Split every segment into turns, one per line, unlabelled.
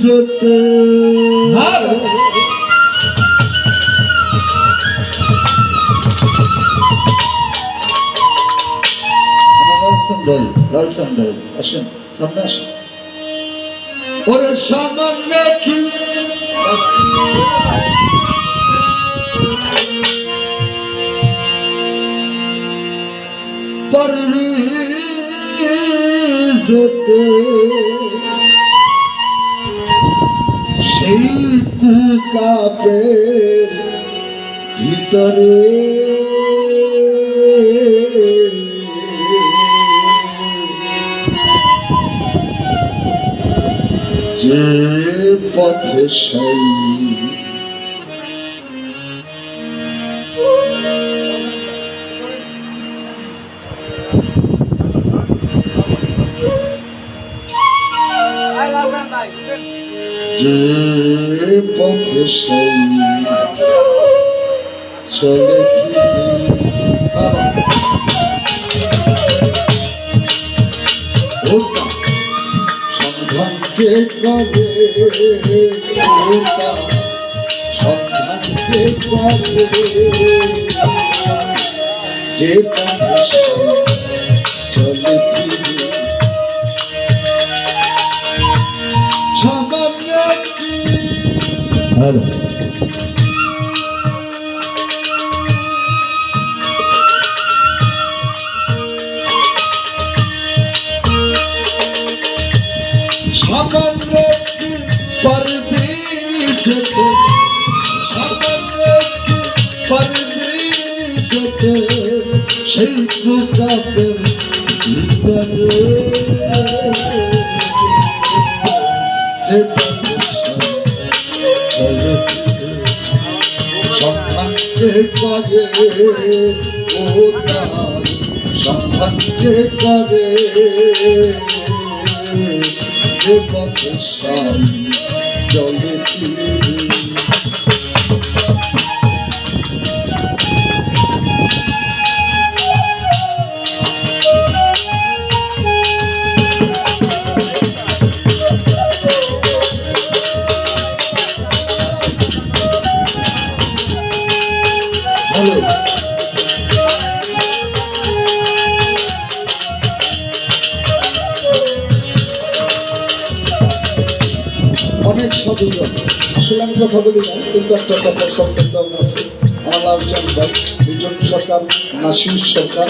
যেতে লালসান ভাই আসেন, সামনে আসেন। ওরে সামান্য কি পারবি যেতে সেই কুকাপের ভিতরে যে পথে সেই যে পথে সেই চলে সন্ধানকে কবে সন্ধানকে কবে যে পথে চলে সামান্য সামান্য পারবি যেতে সামান্য পারবি যেতে সেই কুকাপের ভিতরে যে সন্ধানকে করে ও তার সন্ধানকে করে যে পথে সাই চলে অনেক সচেতন। আসলে আমি কথা বলি না, কিন্তু একটা কথা সচেতন আছে। আমার লালচান ভাই, বিজন সরকার, নাসির সরকার,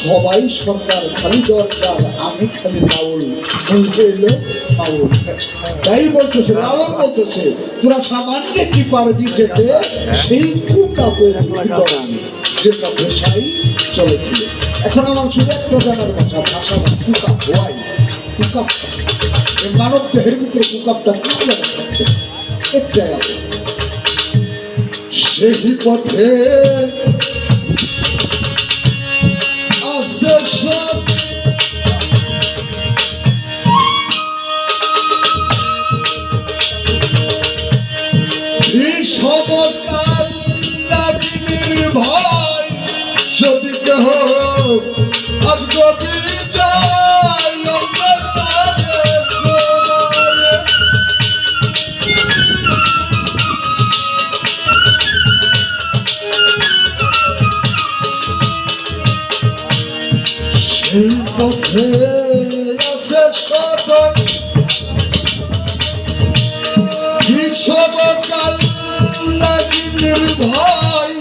সবাই সরকার, খালি দরকার আমি খালি লাউল বলতে এলো ফাউল। তাই বলতেছে, লাউল বলতেছে তোরা সামান্য কি পারবি যেতে সেই কুকাপের ভিতরে যে পেশাই চলে ছিল। এখন আমার শুধু একটা জানার ভাষা কুকাপ হোয়াই কুকাপ মানব দেহের ভিতরে কুকাপটা একটাই আছে। সেই পথে আছে সব সমকাল নাগিনীর ভয় যদি কেহ আজ গবি যায় সেই পথে আছে সদন কি সমকাল নাগিনীর ভয়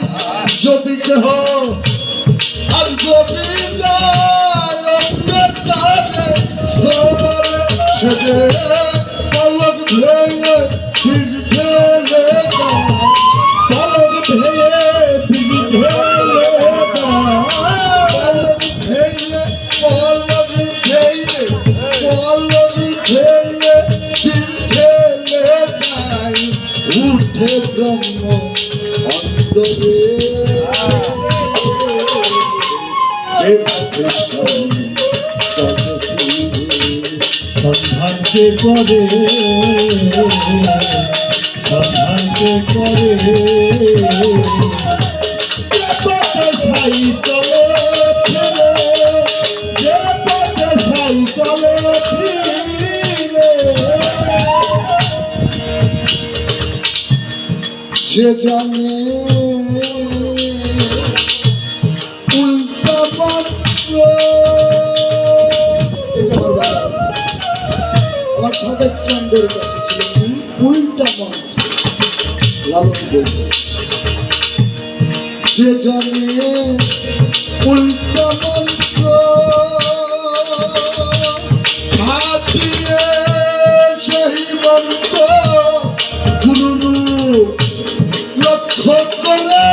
যদি কেহ আজ গবি যায় সে যে পলক ভেঙে ফিজ ফেলে পলক ভেঙে ফিজ ফেলে পলক ভেঙে পলক ভেঙে পলক ভেঙে ফিজ ফেলে যায় উঠে ব্রহ্ম অন্তরে যে সন্ধানকে করে সন্ধানকে করে সাই চলে ফিরে যে পথে সাই চলে ফিরে যে জানে উল্টা পাত্র। আমার সাবেক চন্দ্রের কাছে ছিল উল্টা মন্ত্র। লালন বলতেছে যে জানে উল্টা মন্ত্র খাটিয়ে সেই মন্ত্র গুরু লক্ষ্য করে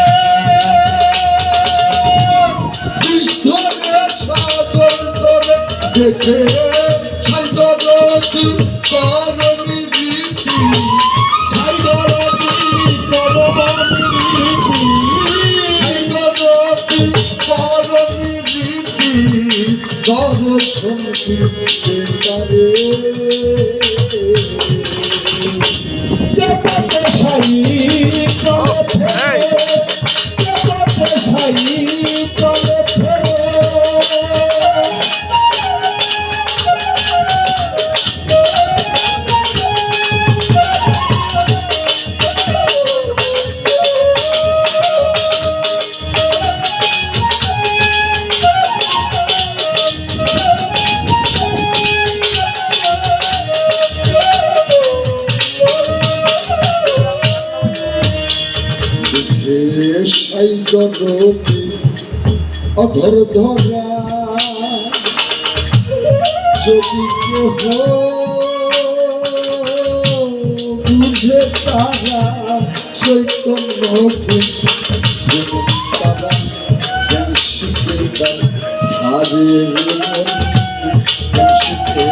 কৃষ্ণের সাধন করে দেখে সাইদরতি করণী রীতি সাইদরতি করণী রীতি সাইদরতি করণী রীতি দর্শন দিতে পারে জগতে সাই চলে জগতে সাই চলে সাইদরতি অধর ধরা যদি কেহ বুঝে তারা চৈতন্য তারা জ্ঞান শিখে তার ধারে জ্ঞান শিখে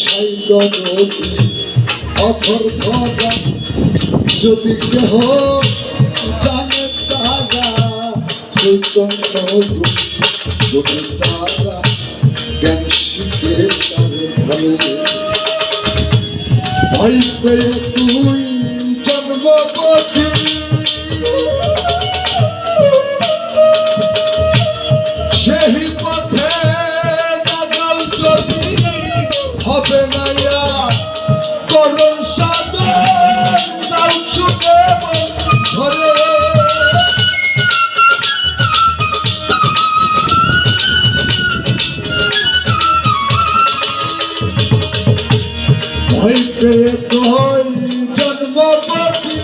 সাইদরতি অথর ধরা যদি কেহ জানে তারা চৈতন্য তারা জ্ঞান শিখে তার ভালো ভয় পেয়ে তুই জন্মপথি সেই পথে নাগাল যদি হবে না করুণ সাধন তাও শুনে ঝরে ভয় পেয়ে তুই জন্মপতি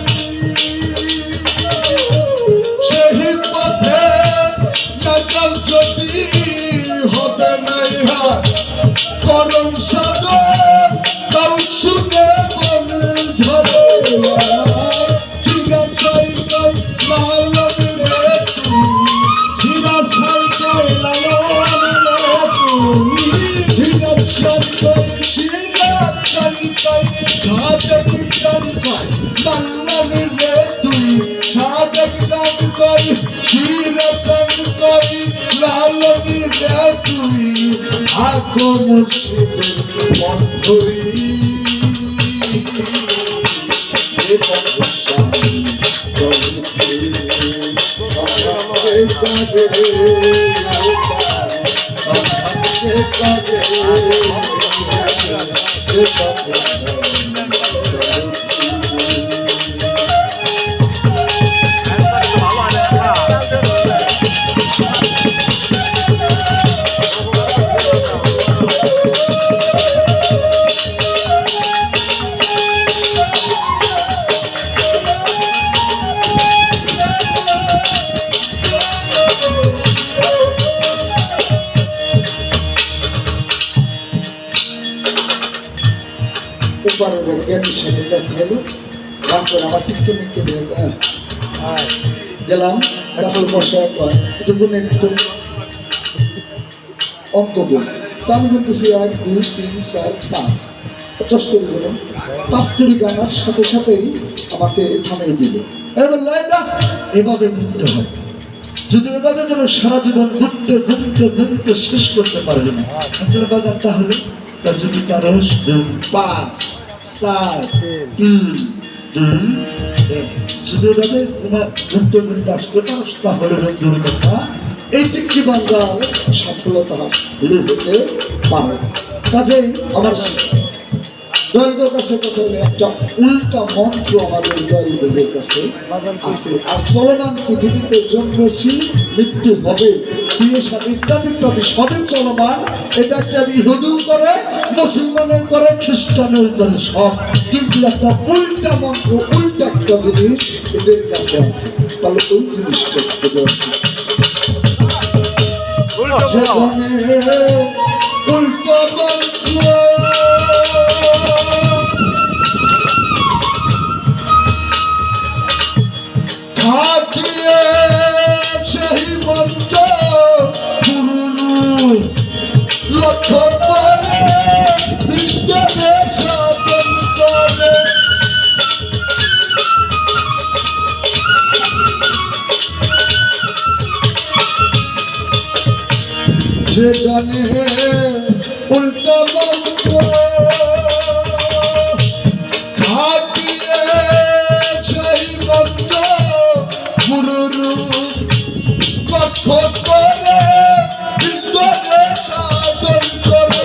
সেই পথে নাগাল যদি হবে না করুণ সাধন তাও শুনে মনে ঝরে চিরা সাইকাই লালন রে তুই চিরা সাইকাই লালন রে তুই চিরা সাইকাই চিরা সাইকাই সাধক চাঙ্কাই লালন রে তুই সাধক চাঙ্কাই চিরা সাইকাই লালন রে তুই আকো মুর্শিদের পথরি এ পথশালী চলতে আমাকে কাঁদে আমাকে কাঁদে এ পথশালী জ্ঞানীর সাথে দেখা হলো তারপর আমার টিকতে নিকে গেলাম রাসেল বসা একটু গুণে একটু অঙ্ক গুণ তা আমি বলতেছি 1 2 3 4 5 চস্তরি গুণ 5 গানার সাথে সাথেই আমাকে থামিয়ে দিল এবার লাইদা এভাবে গুনতে হয় যদি এভাবে যেন সারা জীবন গুনতে গুনতে গুনতে শেষ করতে পারবে না আপনারা বাজার তাহলে যদি তার 5 4 3 যদি ওদের তোমার গুরুত্বপূর্ণ কাজ করতে তাহলে বন্ধুর কথা এইটি কি বাংলার সফলতা হতে পারে। কাজেই আমার দৈবের কাছে কথা হলে একটা উল্টা মন্ত্র আমাদের দৈবের কাছে আছে। আর চলমান পৃথিবীতে জন্মেছি, মৃত্যু হবে, বিয়ে সাথে ইত্যাদি ইত্যাদি সবই চলমান। এটা একটা ইহুদিও করে, মুসলমানের করে, খ্রিস্টানের করে, সব কিন্তু একটা উল্টা মন্ত্র, উল্টা একটা জিনিস এদের কাছে আছে। তাহলে ওই জিনিসটা এদের আছে উল্টা মন্ত্র খাটিয়ে সেই মন্ত্র গুরু লক্ষ্য করে বিজ্ঞানে সাধন করে। যে জানে উল্টা মন্ত্র খাটিয়ে সেই মন্ত্র গুরুরূপ লক্ষ্য করে বিজ্ঞানে সাধন করে।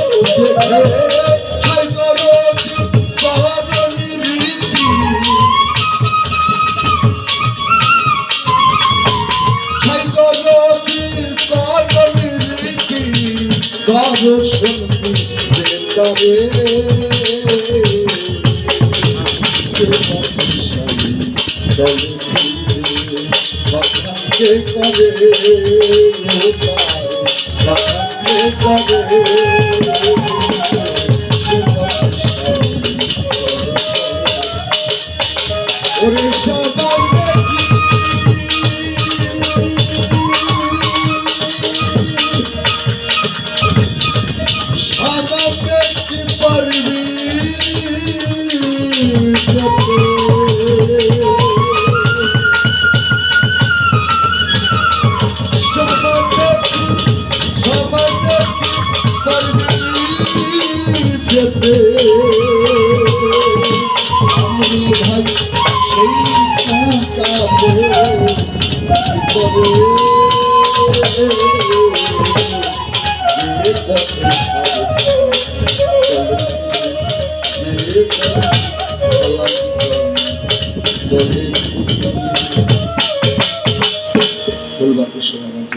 বলবার তো সময়